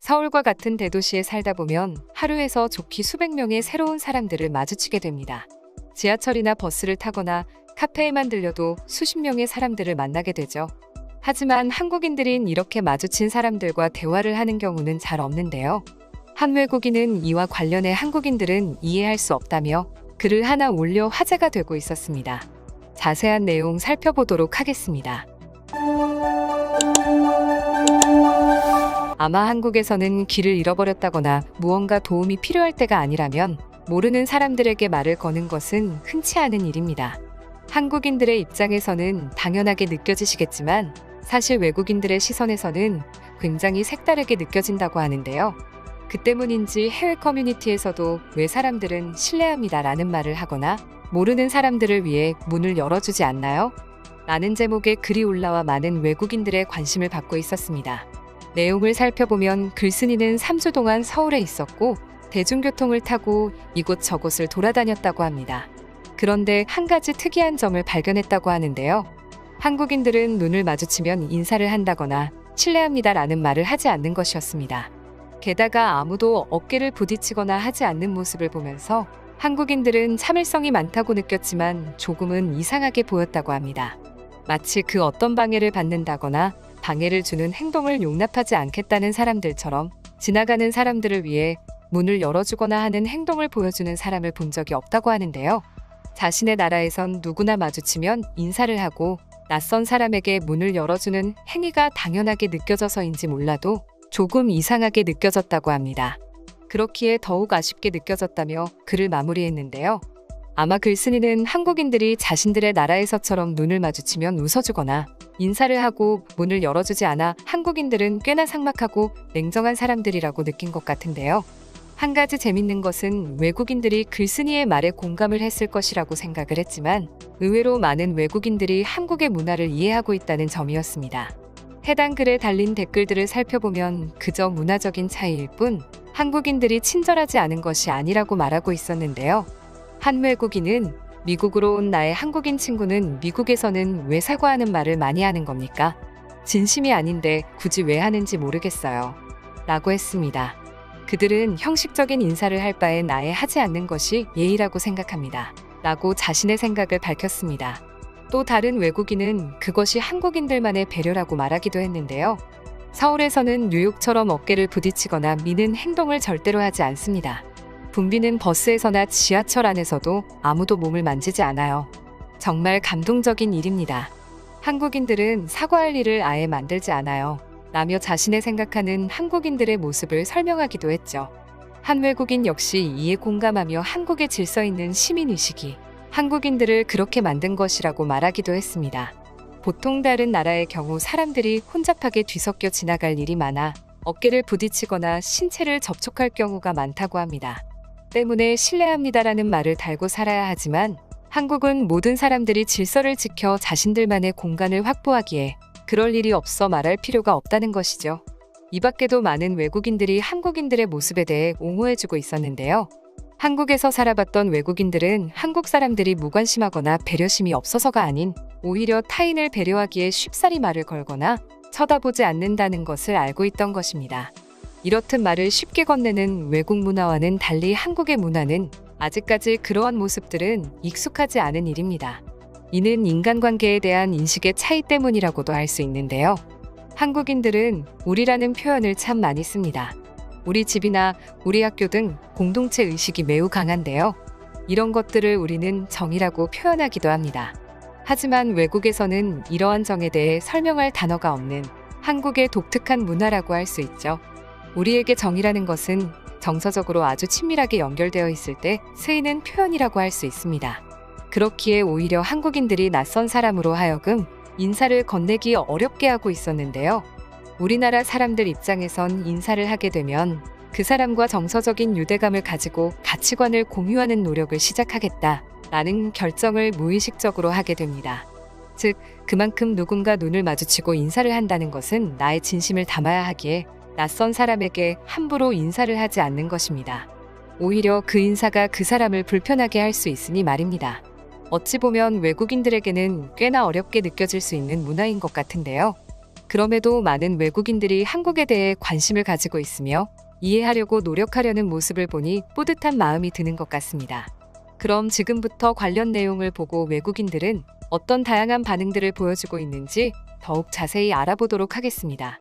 서울과 같은 대도시에 살다 보면 하루에서 좋기 수백 명의 새로운 사람들을 마주치게 됩니다. 지하철이나 버스를 타거나 카페에만 들려도 수십 명의 사람들을 만나게 되죠. 하지만 한국인들인 이렇게 마주친 사람들과 대화를 하는 경우는 잘 없는데요. 한 외국인은 이와 관련해 한국인들은 이해할 수 없다며 글을 하나 올려 화제가 되고 있었습니다. 자세한 내용 살펴보도록 하겠습니다. 아마 한국에서는 길을 잃어버렸다거나 무언가 도움이 필요할 때가 아니라면 모르는 사람들에게 말을 거는 것은 흔치 않은 일입니다. 한국인들의 입장에서는 당연하게 느껴지시겠지만 사실 외국인들의 시선에서는 굉장히 색다르게 느껴진다고 하는데요. 그 때문인지 해외 커뮤니티에서도 왜 사람들은 실례합니다라는 말을 하거나 모르는 사람들을 위해 문을 열어주지 않나요? 라는 제목의 글이 올라와 많은 외국인들의 관심을 받고 있었습니다. 내용을 살펴보면 글쓴이는 3주 동안 서울에 있었고 대중교통을 타고 이곳저곳을 돌아다녔다고 합니다. 그런데 한 가지 특이한 점을 발견했다고 하는데요. 한국인들은 눈을 마주치면 인사를 한다거나 실례합니다라는 말을 하지 않는 것이었습니다. 게다가 아무도 어깨를 부딪히거나 하지 않는 모습을 보면서 한국인들은 참을성이 많다고 느꼈지만 조금은 이상하게 보였다고 합니다. 마치 그 어떤 방해를 받는다거나 방해를 주는 행동을 용납하지 않겠다는 사람들처럼 지나가는 사람들을 위해 문을 열어주거나 하는 행동을 보여주는 사람을 본 적이 없다고 하는데요. 자신의 나라에선 누구나 마주치면 인사를 하고 낯선 사람에게 문을 열어주는 행위가 당연하게 느껴져서인지 몰라도 조금 이상하게 느껴졌다고 합니다. 그렇기에 더욱 아쉽게 느껴졌다며 글을 마무리했는데요. 아마 글쓴이는 한국인들이 자신들의 나라에서처럼 눈을 마주치면 웃어주거나 인사를 하고 문을 열어주지 않아 한국인들은 꽤나 삭막하고 냉정한 사람들이라고 느낀 것 같은데요. 한 가지 재밌는 것은 외국인들이 글쓴이의 말에 공감을 했을 것이라고 생각을 했지만 의외로 많은 외국인들이 한국의 문화를 이해하고 있다는 점이었습니다. 해당 글에 달린 댓글들을 살펴보면 그저 문화적인 차이일 뿐 한국인들이 친절하지 않은 것이 아니라고 말하고 있었는데요. 한 외국인은 미국으로 온 나의 한국인 친구는 미국에서는 왜 사과하는 말을 많이 하는 겁니까? 진심이 아닌데 굳이 왜 하는지 모르겠어요. 라고 했습니다. 그들은 형식적인 인사를 할 바엔 아예 하지 않는 것이 예의라고 생각합니다. 라고 자신의 생각을 밝혔습니다. 또 다른 외국인은 그것이 한국인들만의 배려라고 말하기도 했는데요. 서울에서는 뉴욕처럼 어깨를 부딪히거나 미는 행동을 절대로 하지 않습니다. 붐비는 버스에서나 지하철 안에서도 아무도 몸을 만지지 않아요. 정말 감동적인 일입니다. 한국인들은 사과할 일을 아예 만들지 않아요. 라며 자신의 생각하는 한국인들의 모습을 설명하기도 했죠. 한 외국인 역시 이에 공감하며 한국에 질서 있는 시민의식이 한국인들을 그렇게 만든 것이라고 말하기도 했습니다. 보통 다른 나라의 경우 사람들이 혼잡하게 뒤섞여 지나갈 일이 많아 어깨를 부딪히거나 신체를 접촉할 경우가 많다고 합니다. 때문에 실례합니다라는 말을 달고 살아야 하지만 한국은 모든 사람들이 질서를 지켜 자신들만의 공간을 확보하기에 그럴 일이 없어 말할 필요가 없다는 것이죠. 이 밖에도 많은 외국인들이 한국인들의 모습에 대해 옹호해주고 있었는데요. 한국에서 살아봤던 외국인들은 한국 사람들이 무관심하거나 배려심이 없어서가 아닌 오히려 타인을 배려하기에 쉽사리 말을 걸거나 쳐다보지 않는다는 것을 알고 있던 것입니다. 이렇듯 말을 쉽게 건네는 외국 문화와는 달리 한국의 문화는 아직까지 그러한 모습들은 익숙하지 않은 일입니다. 이는 인간관계에 대한 인식의 차이 때문이라고도 할 수 있는데요. 한국인들은 우리라는 표현을 참 많이 씁니다. 우리 집이나 우리 학교 등 공동체 의식이 매우 강한데요. 이런 것들을 우리는 정이라고 표현하기도 합니다. 하지만 외국에서는 이러한 정에 대해 설명할 단어가 없는 한국의 독특한 문화라고 할 수 있죠. 우리에게 정이라는 것은 정서적으로 아주 친밀하게 연결되어 있을 때 쓰이는 표현이라고 할 수 있습니다. 그렇기에 오히려 한국인들이 낯선 사람으로 하여금 인사를 건네기 어렵게 하고 있었는데요. 우리나라 사람들 입장에선 인사를 하게 되면 그 사람과 정서적인 유대감을 가지고 가치관을 공유하는 노력을 시작하겠다라는 결정을 무의식적으로 하게 됩니다. 즉, 그만큼 누군가 눈을 마주치고 인사를 한다는 것은 나의 진심을 담아야 하기에 낯선 사람에게 함부로 인사를 하지 않는 것입니다. 오히려 그 인사가 그 사람을 불편하게 할 수 있으니 말입니다. 어찌 보면 외국인들에게는 꽤나 어렵게 느껴질 수 있는 문화인 것 같은데요. 그럼에도 많은 외국인들이 한국에 대해 관심을 가지고 있으며 이해하려고 노력하려는 모습을 보니 뿌듯한 마음이 드는 것 같습니다. 그럼 지금부터 관련 내용을 보고 외국인들은 어떤 다양한 반응들을 보여주고 있는지 더욱 자세히 알아보도록 하겠습니다.